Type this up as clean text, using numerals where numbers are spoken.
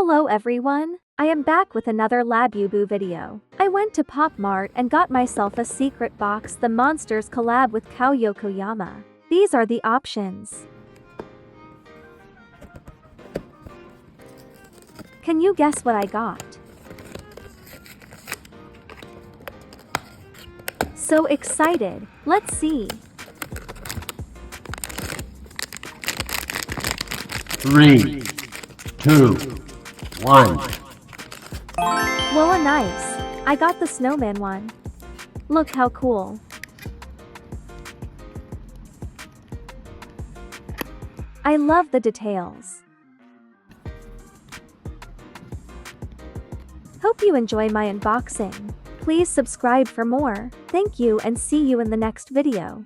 Hello everyone, I am back with another Labubu video. I went to Pop Mart and got myself a secret box, the Monsters collab with Cow Yokoyama. These are the options. Can you guess what I got? So excited, let's see. 3, 2, 1. Whoa, nice. I got the snowman one. Look how cool. I love the details. Hope you enjoy my unboxing. Please subscribe for more. Thank you and see you in the next video.